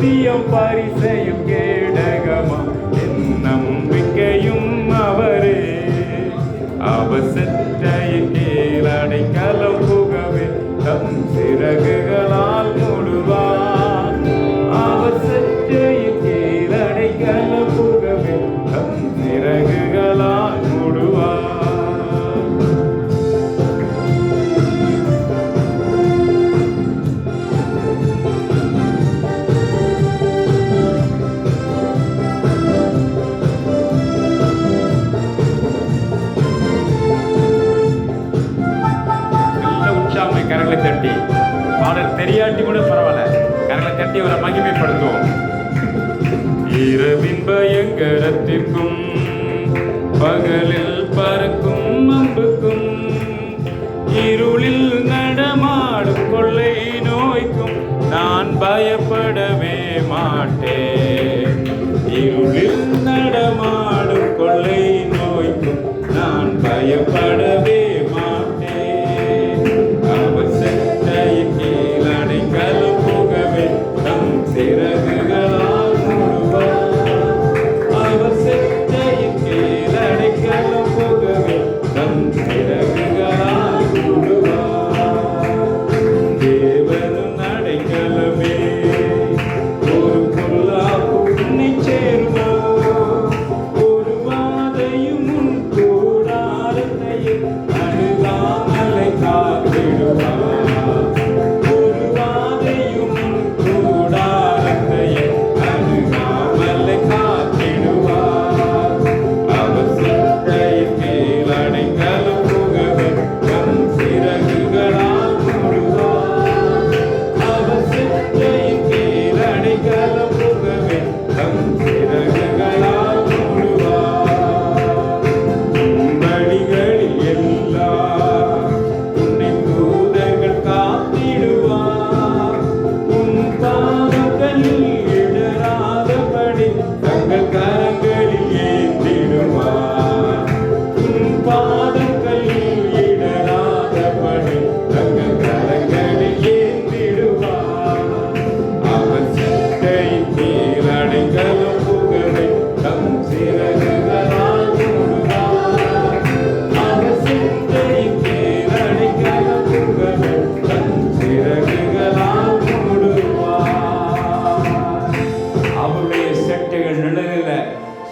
நித்தியம் பரிசையும் கேடகமா என் நம்பிக்கையும் அவரே. அவர் செட்டையின் கீழ் அடைக்கலம் புகவே தம் சிறகுகளால் மூடுவார். அவர் செட்டையின் கீழ் அடைக்கலம் புகவே தம் சிறகுகளால் மூடுவார். கரங்களை தட்டி, பாடல் தெரியாட்டி கூட பரவாயில்ல, கரங்களை தட்டி அவரை மகிமைப்படுத்துவோம். இரவின் பயங்கரத்திற்கும் பகலில் பறக்கும் அம்புக்கும் இருளில் நடமாடும் கொள்ளை நோய்க்கும் நான் பயப்படவே மாட்டேன். இருளில் நடமாடும் கொள்ளை நோய்க்கும் நான் பயப்படவே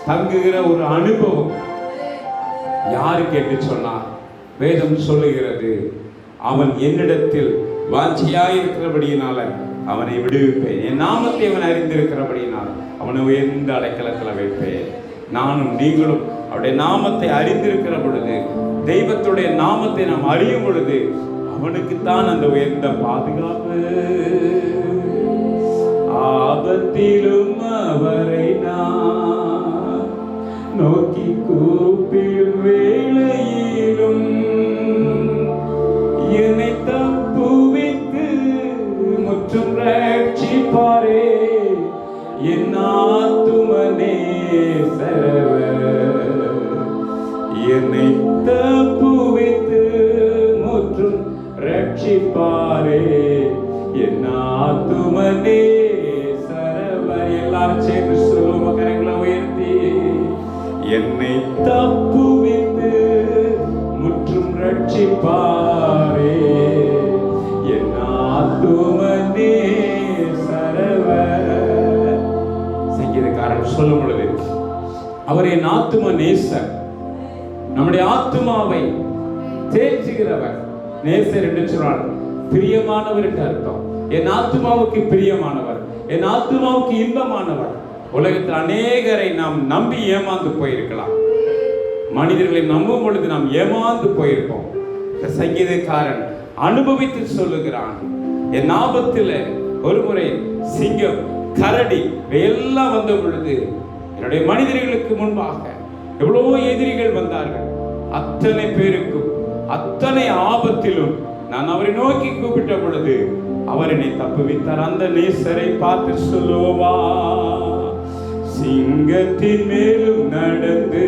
தங்குகிற ஒரு அனுபவம் யாருக்கு என்று சொன்னார்? வேதம் சொல்லுகிறது, அவன் என்னிடத்தில் வாஞ்சியாயிருக்கிறபடியினால அவனை விடுவிப்பேன். என் நாமத்தை அவன் அறிந்திருக்கிறபடியினால் அவனை உயர்ந்த அடைக்கலத்தில் வைப்பேன். நானும் நீங்களும் அவருடைய நாமத்தை அறிந்திருக்கிற பொழுது, தெய்வத்துடைய நாமத்தை நாம் அறியும் பொழுது, அவனுக்குத்தான் அந்த உயர்ந்த பாதுகாப்பு. ஆபத்திலும் அவரை நான் நோக்கி கூப்பிடும் வேளையிலும் என்னை தப்புவித்து முற்றும் ரட்சிப்பாரே என் ஆத்துமனே சரவர். என்னை தப்புவித்து முற்றும் ரட்சிப்பாரே என் ஆத்துமனே சரவர். எல்லாரும் சேர்ந்து சொல்லுவோம், கரங்களை உயர்த்தி. என்னை தப்புவித்து முற்றும் ரட்சிப்பாரே என் ஆத்துமனே சரவர். சங்கீதக்காரன் சொல்லும் பொழுது, அவர் என் ஆத்தும நேசர், நம்முடைய ஆத்துமாவை தேற்றுகிறவர். நேசர் என்று சொன்னால் பிரியமானவர் என்று அர்த்தம். என் ஆத்துமாவுக்கு பிரியமானவர், என் ஆத்துமாவுக்கு இன்பமானவர். உலகத்தில் அநேகரை நாம் நம்பி ஏமாந்து போயிருக்கலாம். மனிதர்களை நம்பும் பொழுது நாம் ஏமாந்து போயிருப்போம். சங்கீதக்காரன் அனுபவித்து சொல்லுகிறான், என் ஆபத்தில் ஒரு முறை சிங்கம், கரடி எல்லாம் வந்த பொழுது என்னுடைய மனிதர்களுக்கு முன்பாக எவ்வளவோ எதிரிகள் வந்தார்கள். அத்தனை பேருக்கும் அத்தனை ஆபத்திலும் நான் அவரை நோக்கி கூப்பிட்ட பொழுது அவர் என்னை தப்புவித்தார். அந்த நேசரை பார்த்து சொல்லுவா, சிங்கத்தின் மேலும் நடந்து